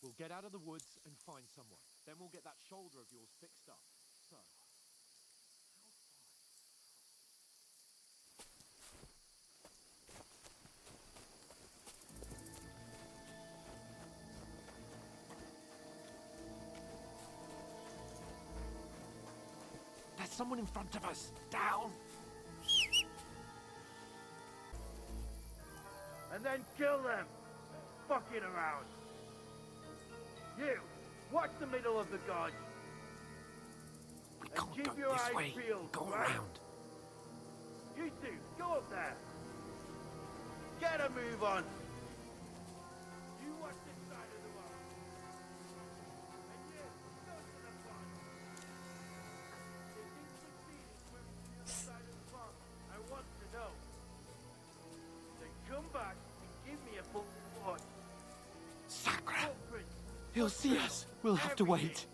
We'll get out of the woods and find someone. Then we'll get that shoulder of yours fixed up. So, how far? There's someone in front of us! Down! And then kill them! Fucking around! You! Watch the middle of the guard! We can't keep go your this eyes way. peeled, Go right? around. You two, go up there! Get a move on! You watch this side of the wall. And you, go to the front. If you succeed in swimming to the other side of the farm, I want to know. Then come back and give me a full report. Sakra! Footprints, He'll see us. We'll have to wait.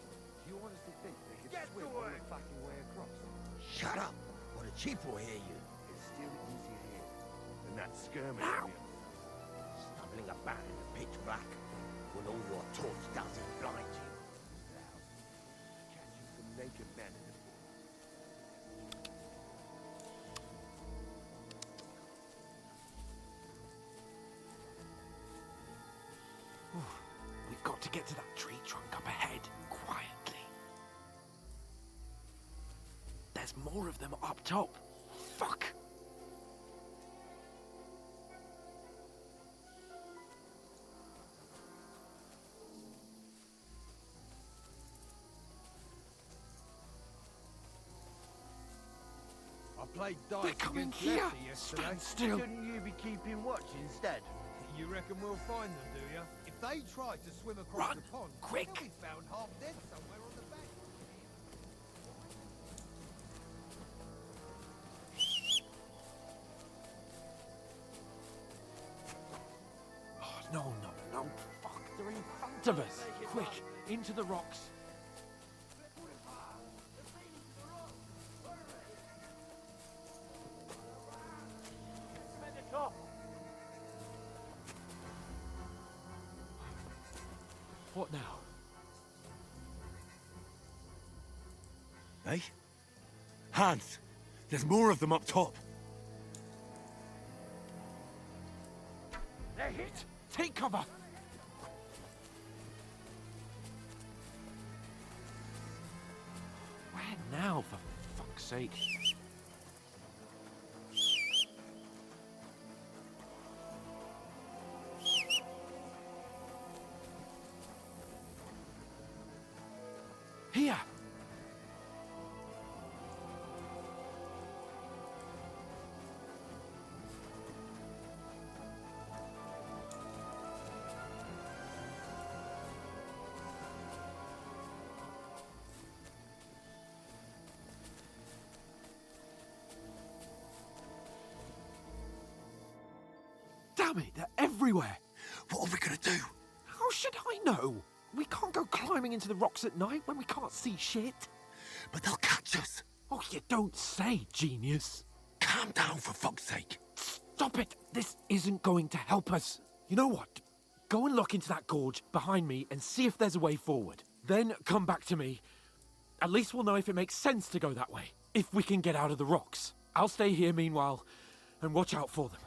Do you honestly think they could Get swim to all work. the fucking way across? Shut up, or the chief will hear you. It's still easier here than that skirmish. Now. Stumbling about in the pitch black, when all your torch does is blind you. Now, catching some naked men in the We've got to get to that tree trunk up ahead, quietly. There's more of them up top. Fuck! I played dice They're coming against here! Lefty yesterday. Stand still! Shouldn't you be keeping watch instead? You reckon we'll find them, do ya? If they tried to swim across Run, the pond, quick. they'll be found half dead somewhere on the bank. Oh, no. Fuck, they're in front of us. Quick, into the rocks. What now? Eh? Hans! There's more of them up top! They're hit! Take cover! Where now, for fuck's sake? Here! Damn it, they're everywhere! What are we gonna do? How should I know? We can't go climbing into the rocks at night when we can't see shit. But they'll catch us! Oh, you don't say, genius. Calm down, for fuck's sake! Stop it! This isn't going to help us. You know what? Go and look into that gorge behind me and see if there's a way forward. Then come back to me. At least we'll know if it makes sense to go that way. If we can get out of the rocks. I'll stay here meanwhile and watch out for them.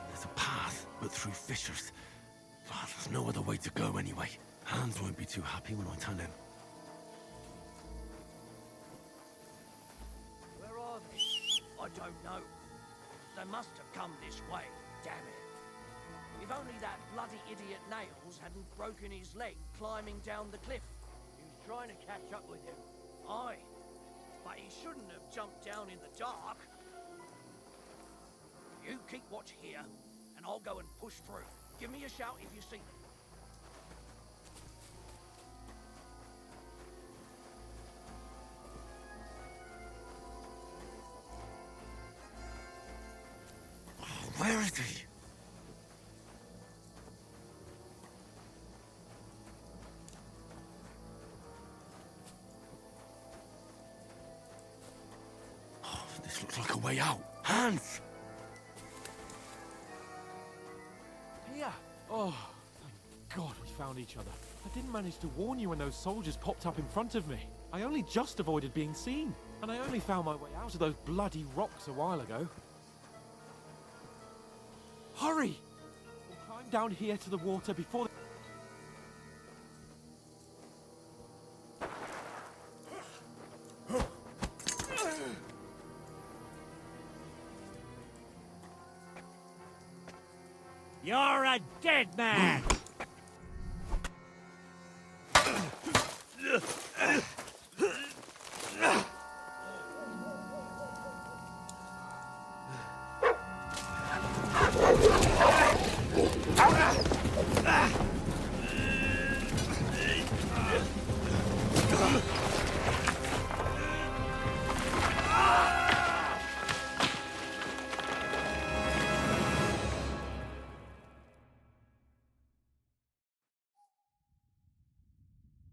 There's a path, but through fissures. Ah, there's no other way to go anyway. Hans won't be too happy when I tell him. Where are they? I don't know. They must have come this way, damn it. If only that bloody idiot Nails hadn't broken his leg climbing down the cliff. He was trying to catch up with him. Aye, but he shouldn't have jumped down in the dark. You keep watch here, and I'll go and push through. Give me a shout if you see them. already. Oh, this looks like a way out. Hands! Here! Oh, thank God we found each other. I didn't manage to warn you when those soldiers popped up in front of me. I only just avoided being seen. And I only found my way out of those bloody rocks a while ago. Hurry! We'll climb down here to the water before... You're a dead man!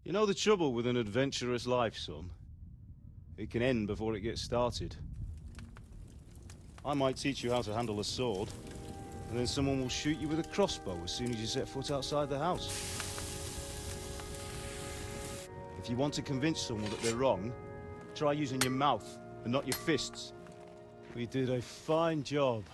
You know the trouble with an adventurous life, son? It can end before it gets started. I might teach you how to handle a sword, and then someone will shoot you with a crossbow as soon as you set foot outside the house. If you want to convince someone that they're wrong, try using your mouth and not your fists. We did a fine job.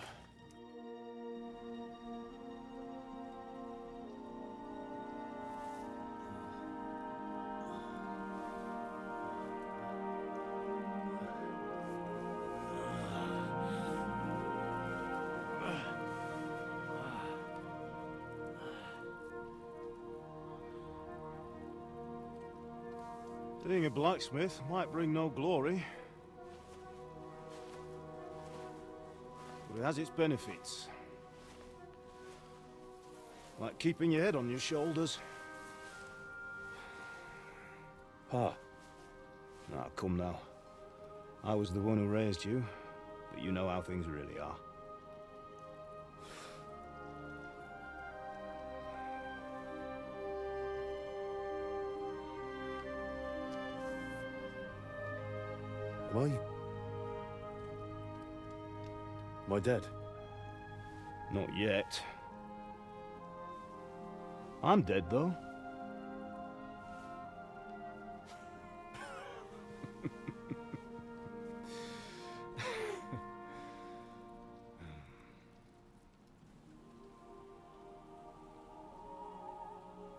Being a blacksmith might bring no glory, but it has its benefits. Like keeping your head on your shoulders. Pa. Now, come now. I was the one who raised you, but you know how things really are. Am I dead? Not yet. I'm dead, though.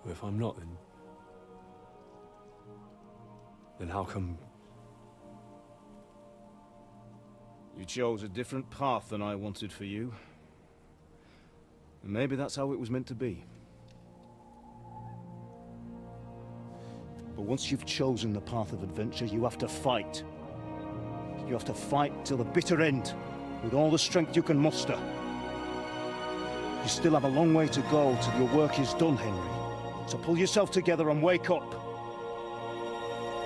Well, if I'm not, then how come... You chose a different path than I wanted for you. And maybe that's how it was meant to be. But once you've chosen the path of adventure, you have to fight. You have to fight till the bitter end, with all the strength you can muster. You still have a long way to go till your work is done, Henry. So pull yourself together and wake up.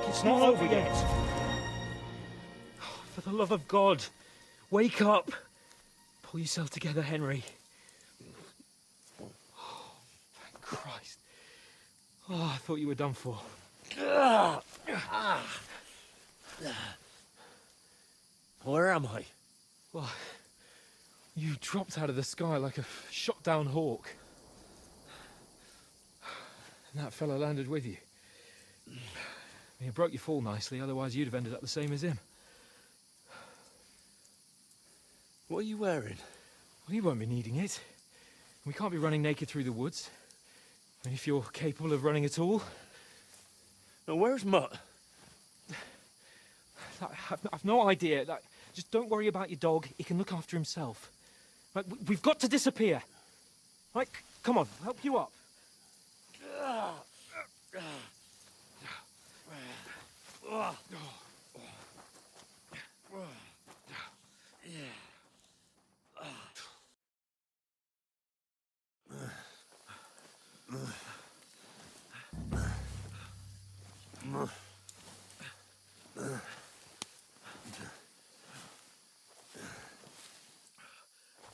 It's not over yet. For the love of God, wake up! Pull yourself together, Henry. Oh, thank Christ. Oh, I thought you were done for. Where am I? Well, you dropped out of the sky like a shot-down hawk. And that fella landed with you. You broke your fall nicely, otherwise you'd have ended up the same as him. What are you wearing? Well, you won't be needing it. We can't be running naked through the woods. And if you're capable of running at all... Now, where's Mutt? I've no idea. Just don't worry about your dog. He can look after himself. Right, we've got to disappear. Right, come on, I'll help you up.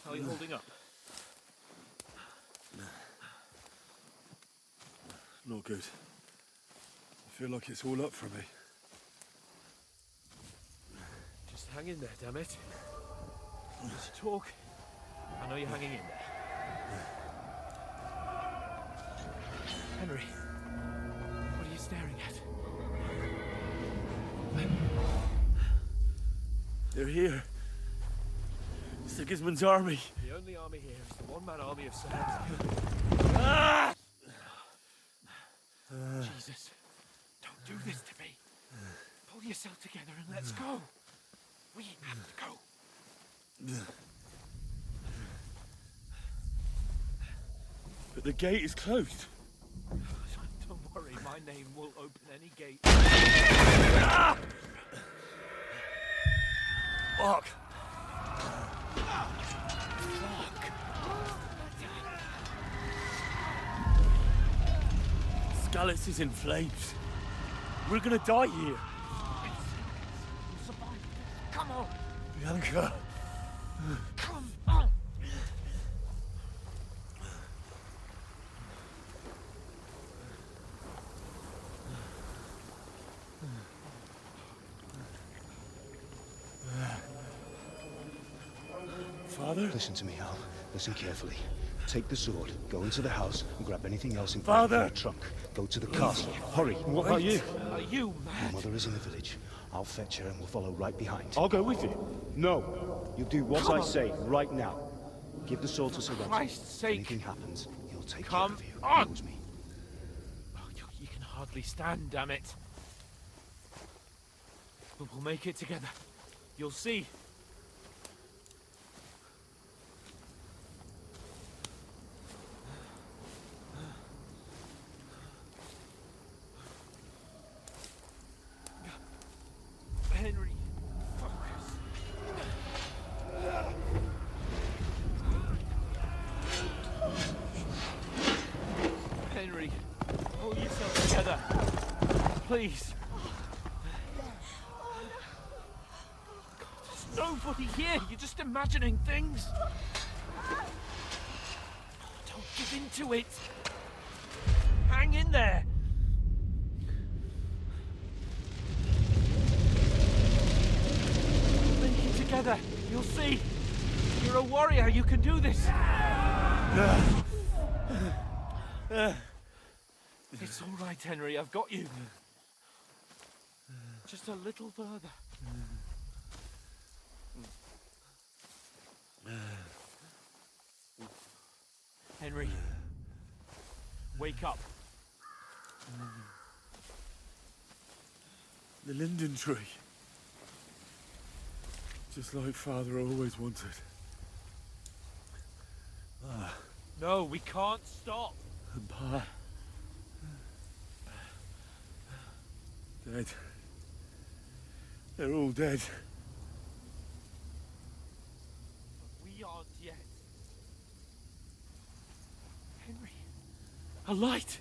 How are you holding up? good. I feel like it's all up for me. Just hang in there, damn it. Just talk. I know you're hanging in there. Henry, what are you staring at? They're here. Sigismund's army. The only army here is the one-man army of Sams. Jesus, don't do this to me. Pull yourself together and let's go. We have to go. But the gate is closed. Don't worry, my name will open any gate. Fuck. Scallis is in flames. We're gonna die here. Come on, Bianca. come on. Father? Listen to me, Hal. Listen carefully. Take the sword, go into the house, and grab anything else in Father! your trunk. Go to the castle. Hurry. What about you? Are you Your mad? mother is in the village. I'll fetch her and we'll follow right behind. I'll go with you. No. You do what Come I on. say right now. Give the sword to Sir Roger. Christ's If sake. anything happens, he'll take Come care of you. on. He knows me. Oh, you can hardly stand, damn it. But we'll make it together. You'll see. Henry, focus. Henry, pull yourself together. Please. God, there's nobody here. You're just imagining things. Don't give in to it. Hang in there. Make it together. You'll see. You're a warrior. You can do this. It's all right, Henry. I've got you. Just a little further. Henry, wake up. The linden tree. Just like Father always wanted. No, we can't stop. And Pa. Dead. They're all dead. But we aren't yet. Henry, a light.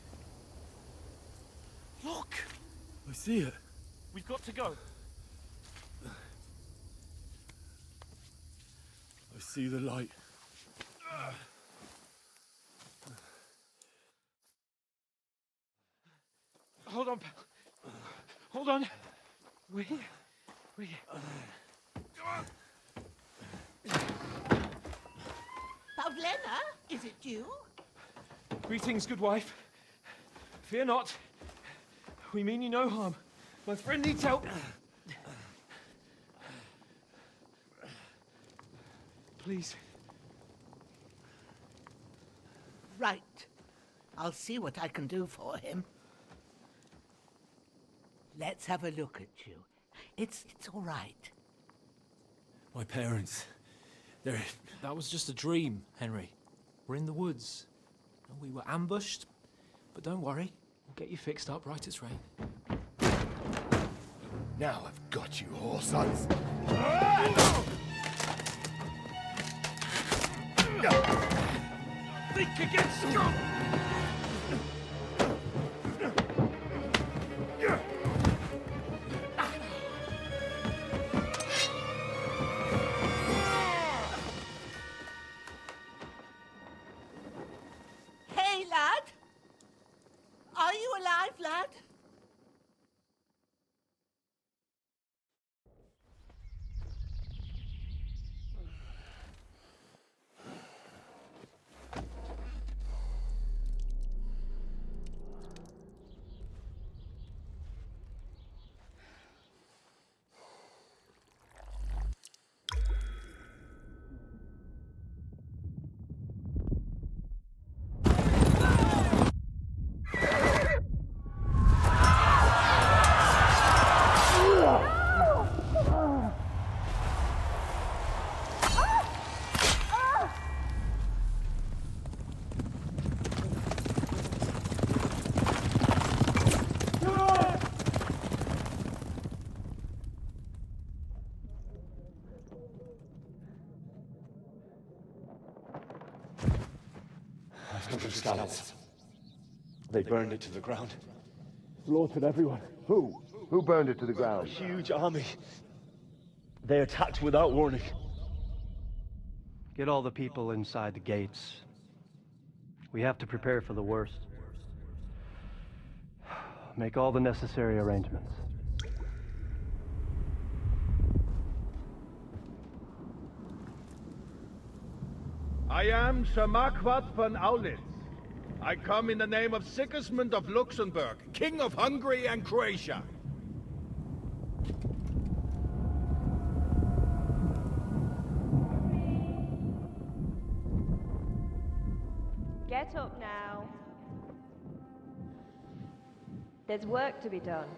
Look, I see it. we've got to go. I see the light. Hold on, pal. Hold on. We're here. We're here. Pavlena, is it you? Greetings, good wife. Fear not. We mean you no harm. My friend needs help. Please. Right. I'll see what I can do for him. Let's have a look at you. It's all right. My parents, they're... That was just a dream, Henry. We're in the woods. We were ambushed, but don't worry. We'll get you fixed up right as rain. Now I've got you, whore sons. Think again, scum! Hey, lad! Are you right, lad? Scallops. They burned it to the ground. Slaughtered everyone. Who? Who burned it to the ground? A huge army. They attacked without warning. Get all the people inside the gates. We have to prepare for the worst. Make all the necessary arrangements. I am Sir Marquardt von Aulitz. I come in the name of Sigismund of Luxembourg, King of Hungary and Croatia. Get up now. There's work to be done.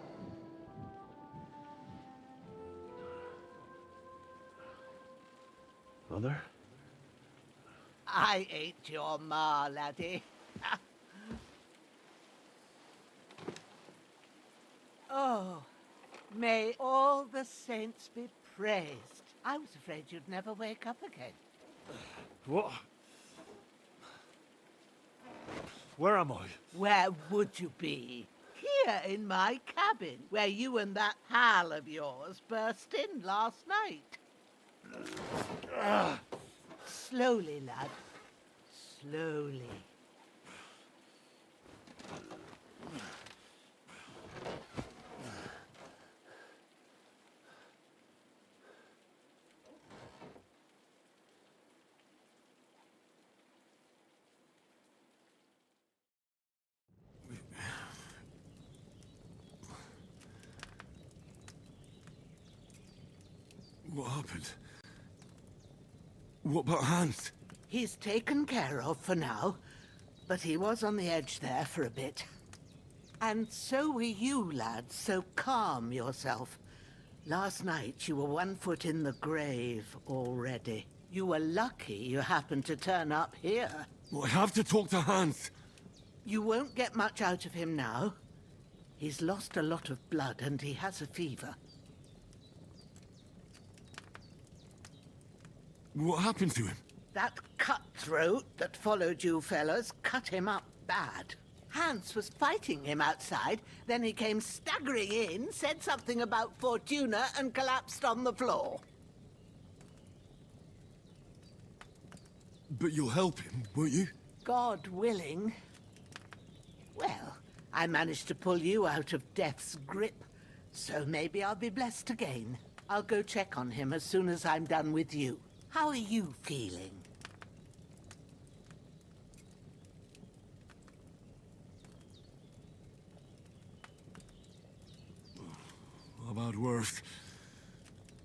Mother? I ain't your ma, laddie. Oh, may all the saints be praised. I was afraid you'd never wake up again. What? Where am I? Where would you be? Here in my cabin, where you and that pal of yours burst in last night. Slowly, lad. Slowly. What happened? What about Hans? He's taken care of for now, but he was on the edge there for a bit. And so were you, lad, so calm yourself. Last night you were 1 foot in the grave already. You were lucky you happened to turn up here. Well, I have to talk to Hans. You won't get much out of him now. He's lost a lot of blood and he has a fever. What happened to him? That cutthroat that followed you fellas cut him up bad. Hans was fighting him outside, then he came staggering in, said something about Fortuna, and collapsed on the floor. But you'll help him, won't you? God willing. Well, I managed to pull you out of death's grip, so maybe I'll be blessed again. I'll go check on him as soon as I'm done with you. How are you feeling? I've had worse.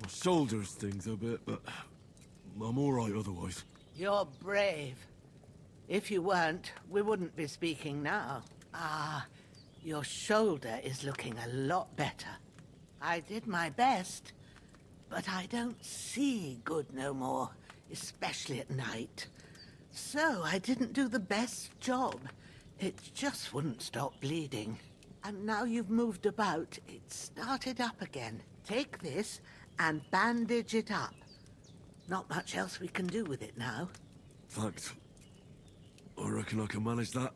My shoulder stings a bit, but I'm all right otherwise. You're brave. If you weren't, we wouldn't be speaking now. Ah, your shoulder is looking a lot better. I did my best, but I don't see good no more, especially at night. So I didn't do the best job. It just wouldn't stop bleeding. And now you've moved about, it started up again. Take this and bandage it up. Not much else we can do with it now. Thanks. I reckon I can manage that.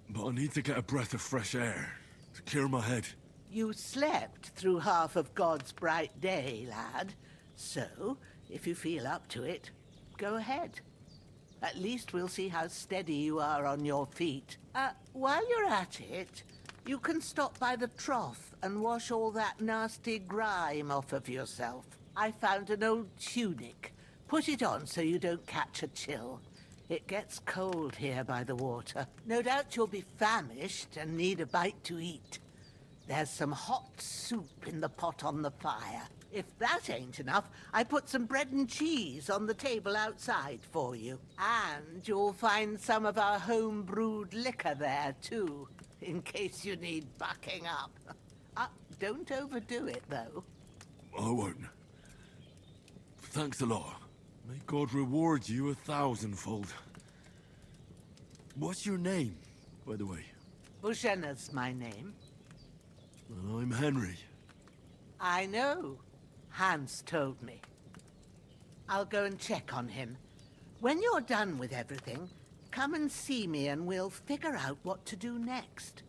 But I need to get a breath of fresh air to clear my head. You slept through half of God's bright day, lad. So, if you feel up to it, go ahead. At least we'll see how steady you are on your feet. While you're at it, You can stop by the trough and wash all that nasty grime off of yourself. I found an old tunic. Put it on so you don't catch a chill. It gets cold here by the water. No doubt you'll be famished and need a bite to eat. There's some hot soup in the pot on the fire. If that ain't enough, I put some bread and cheese on the table outside for you. And you'll find some of our home-brewed liquor there, too, in case you need bucking up. Don't overdo it, though. I won't. Thanks a lot. May God reward you 1,000-fold. What's your name, by the way? Bushena's my name. And I'm Henry. I know. Hans told me. I'll go and check on him. When you're done with everything, come and see me and we'll figure out what to do next.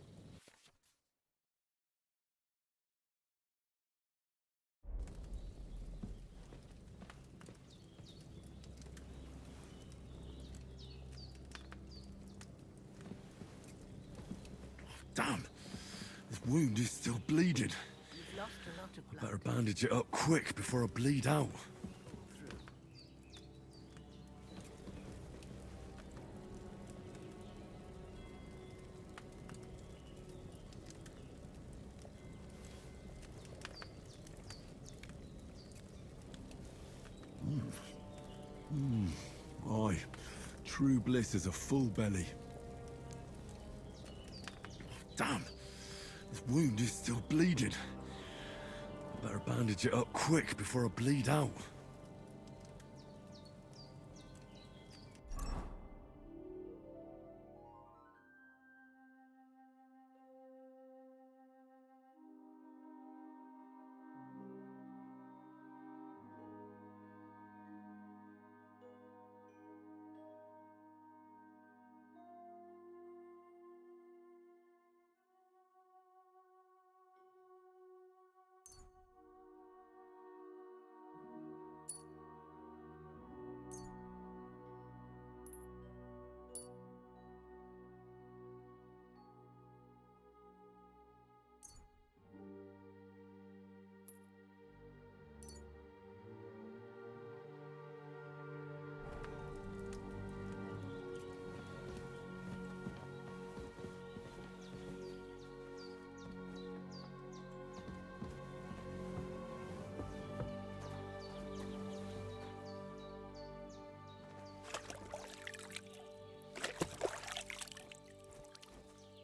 Damn! This wound is still bleeding. You've lost a lot of blood. Better bandage it up quick before I bleed out. Aye, true bliss is a full belly. Damn! This wound is still bleeding. Better bandage it up quick before I bleed out.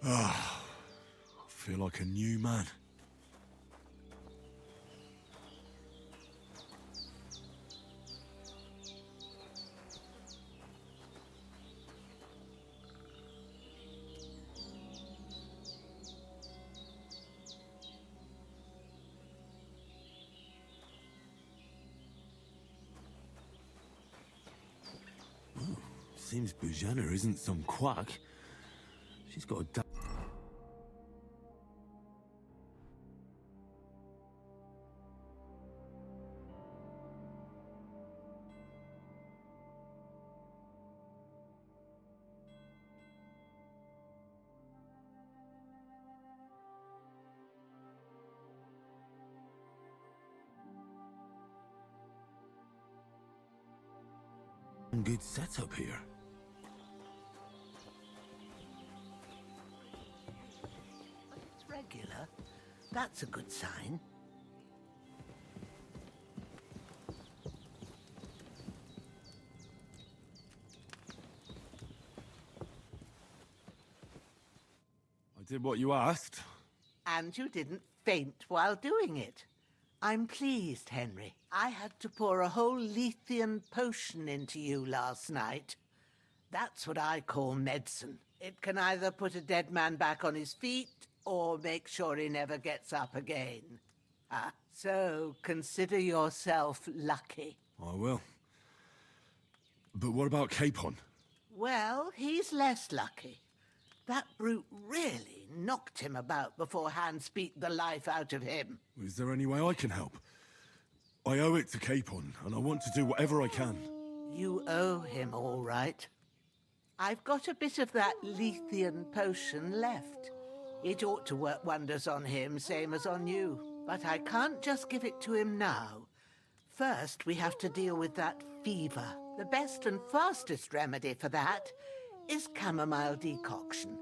I feel like a new man. Seems Bujana isn't some quack. She's got a good setup here. It's regular. That's a good sign. I did what you asked. And you didn't faint while doing it. I'm pleased, Henry. I had to pour a whole Lethean potion into you last night. That's what I call medicine. It can either put a dead man back on his feet or make sure he never gets up again. So consider yourself lucky. I will. But what about Capon? Well, he's less lucky. That brute really knocked him about before Hans beat the life out of him. Is there any way I can help? I owe it to Capon, and I want to do whatever I can. You owe him, all right. I've got a bit of that Lethean potion left. It ought to work wonders on him, same as on you. But I can't just give it to him now. First, we have to deal with that fever. The best and fastest remedy for that is chamomile decoction.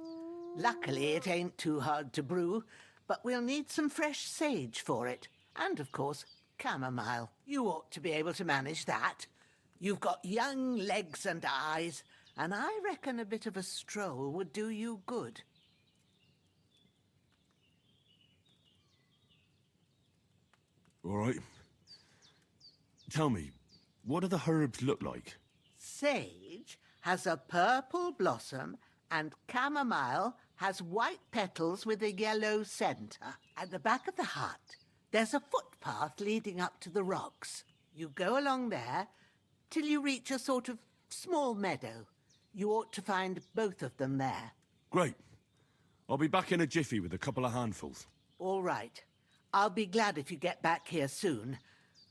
Luckily, it ain't too hard to brew, but we'll need some fresh sage for it. And, of course, chamomile. You ought to be able to manage that. You've got young legs and eyes, and I reckon a bit of a stroll would do you good. All right. Tell me, what do the herbs look like? Sage has a purple blossom, and chamomile has white petals with a yellow centre. At the back of the hut, there's a footpath leading up to the rocks. You go along there till you reach a sort of small meadow. You ought to find both of them there. Great. I'll be back in a jiffy with a couple of handfuls. All right. I'll be glad if you get back here soon.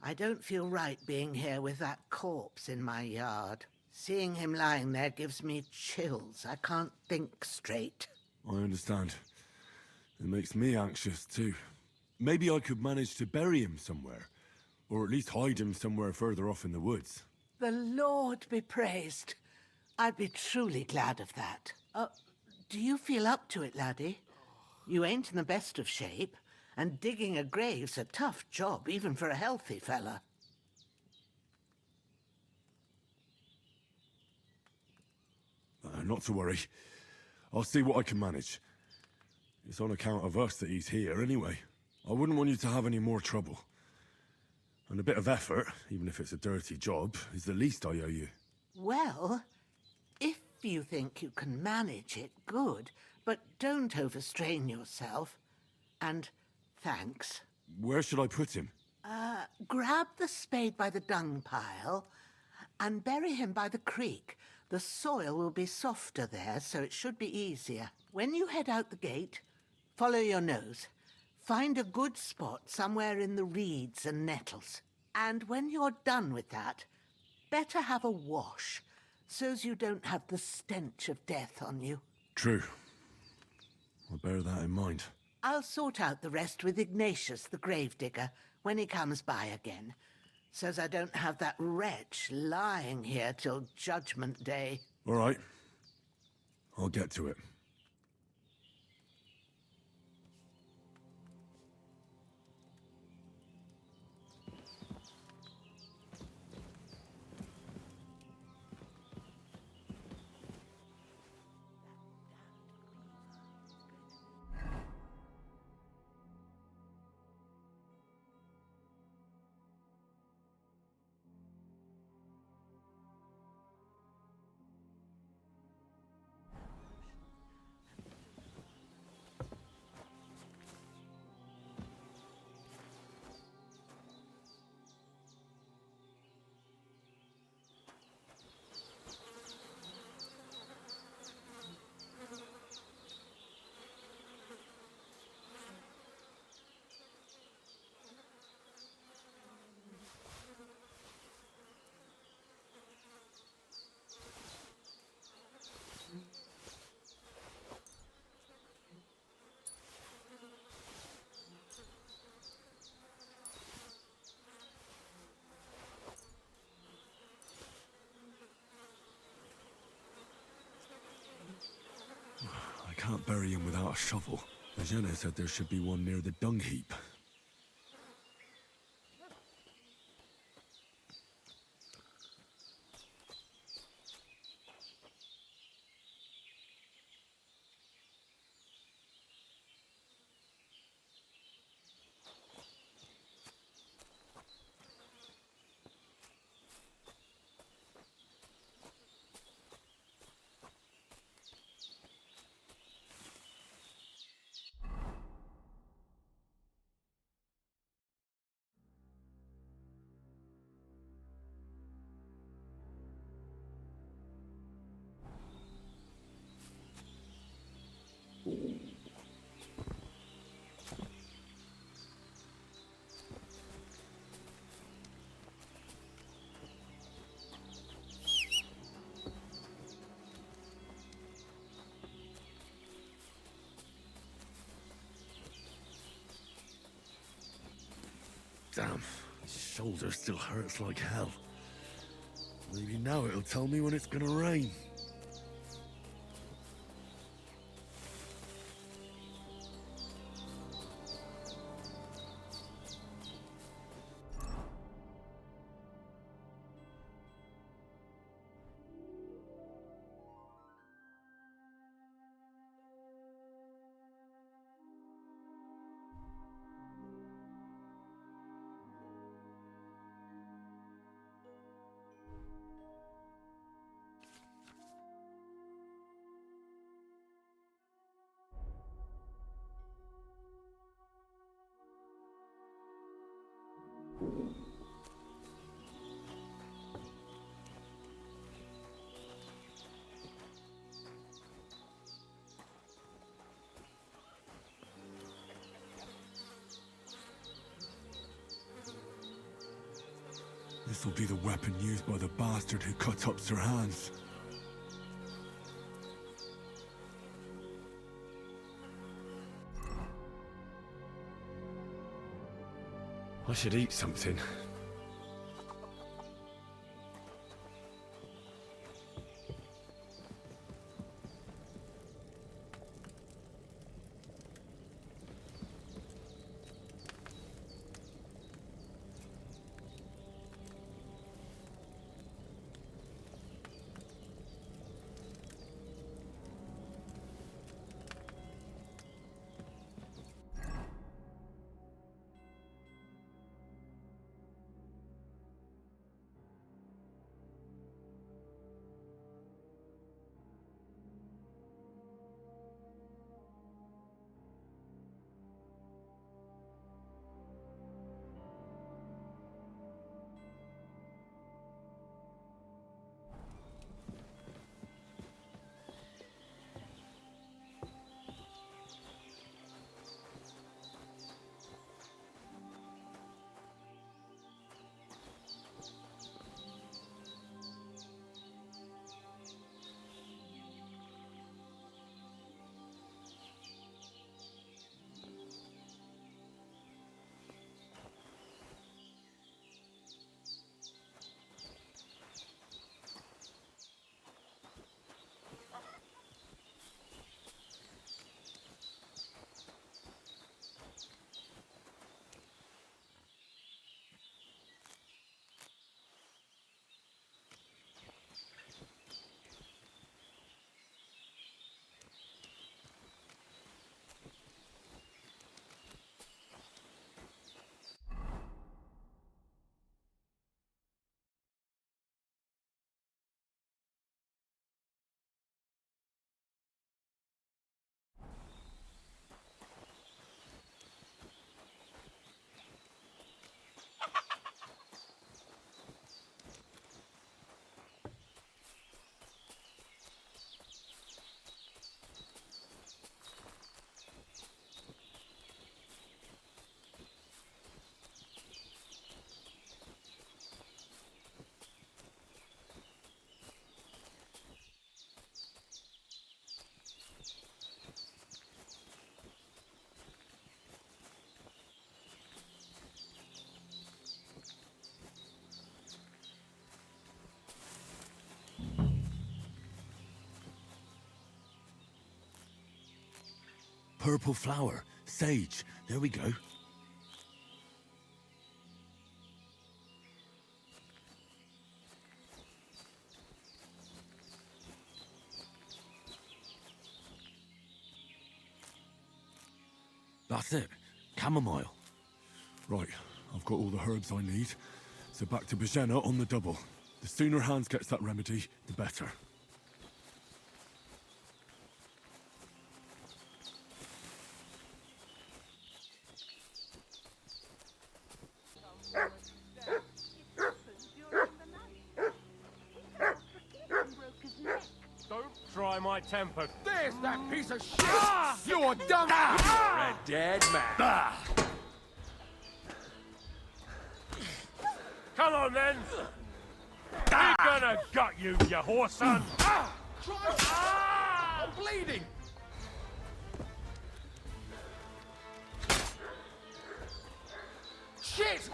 I don't feel right being here with that corpse in my yard. Seeing him lying there gives me chills. I can't think straight. I understand. It makes me anxious too. Maybe I could manage to bury him somewhere. Or at least hide him somewhere further off in the woods. The Lord be praised. I'd be truly glad of that. Do you feel up to it, laddie? You ain't in the best of shape, and digging a grave's a tough job, even for a healthy fella. Not to worry. I'll see what I can manage. It's on account of us that he's here anyway. I wouldn't want you to have any more trouble. And a bit of effort, even if it's a dirty job, is the least I owe you. Well, if you think you can manage it, good. But don't overstrain yourself. And thanks. Where should I put him? Grab the spade by the dung pile and bury him by the creek. The soil will be softer there, so it should be easier. When you head out the gate, follow your nose. Find a good spot somewhere in the reeds and nettles. And when you're done with that, better have a wash, so's you don't have the stench of death on you. True. I'll bear that in mind. I'll sort out the rest with Ignatius, the gravedigger, when he comes by again, so's I don't have that wretch lying here till Judgment Day. All right. I'll get to it. I can't bury him without a shovel. Jenna said there should be one near the dung heap. Damn, his shoulder still hurts like hell. Maybe now it'll tell me when it's gonna rain. This'll be the weapon used by the bastard who cut up Sirhan's. I should eat something. Purple flower. Sage. There we go. That's it. Chamomile. Right. I've got all the herbs I need. So back to Bajena on the double. The sooner Hans gets that remedy, the better. My temper. There's that piece of shit! You're done! You're a dead man! Come on then! We're gonna gut you, you horse son! I'm bleeding! Shit!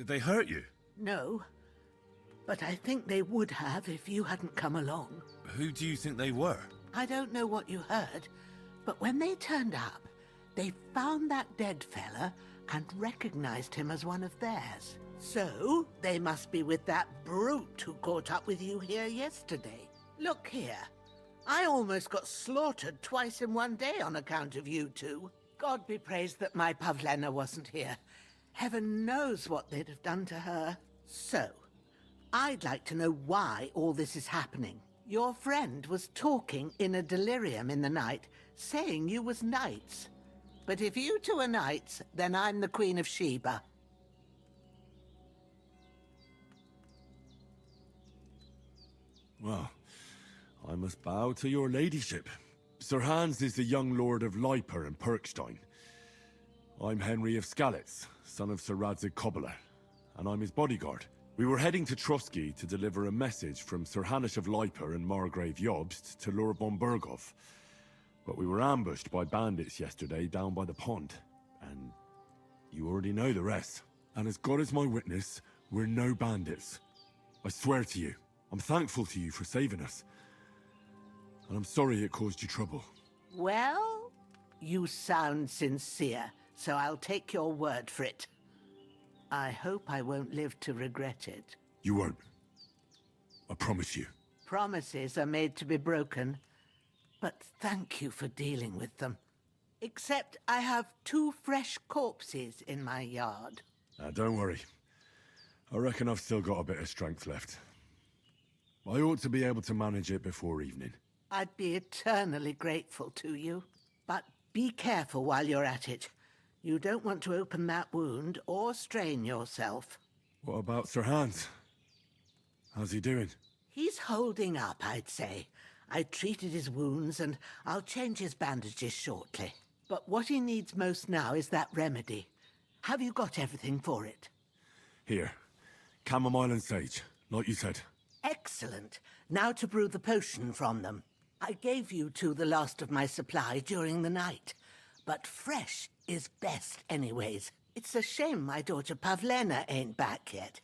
Did they hurt you? No, but I think they would have if you hadn't come along. Who do you think they were? I don't know what you heard, but when they turned up, they found that dead fella and recognized him as one of theirs. So, they must be with that brute who caught up with you here yesterday. Look here. I almost got slaughtered twice in one day on account of you two. God be praised that my Pavlena wasn't here. Heaven knows what they'd have done to her. So, I'd like to know why all this is happening. Your friend was talking in a delirium in the night, saying you was knights. But if you two are knights, then I'm the Queen of Sheba. Well, I must bow to your ladyship. Sir Hans is the young lord of Leiper and Perkstein. I'm Henry of Skalitz, son of Sir Radzig Cobbler, and I'm his bodyguard. We were heading to Trotsky to deliver a message from Sir Hanish of Leiper and Margrave Jobst to Lord von Berghoff. But we were ambushed by bandits yesterday down by the pond, and you already know the rest. And as God is my witness, we're no bandits. I swear to you, I'm thankful to you for saving us. And I'm sorry it caused you trouble. Well, you sound sincere, so I'll take your word for it. I hope I won't live to regret it. You won't. I promise you. Promises are made to be broken, but thank you for dealing with them. Except I have 2 fresh corpses in my yard. Don't worry. I reckon I've still got a bit of strength left. I ought to be able to manage it before evening. I'd be eternally grateful to you. But be careful while you're at it. You don't want to open that wound or strain yourself. What about Sir Hans? How's he doing? He's holding up, I'd say. I treated his wounds and I'll change his bandages shortly. But what he needs most now is that remedy. Have you got everything for it? Here. Chamomile and sage, like you said. Excellent. Now to brew the potion from them. I gave you two the last of my supply during the night. But fresh is best anyways. It's a shame my daughter Pavlena ain't back yet.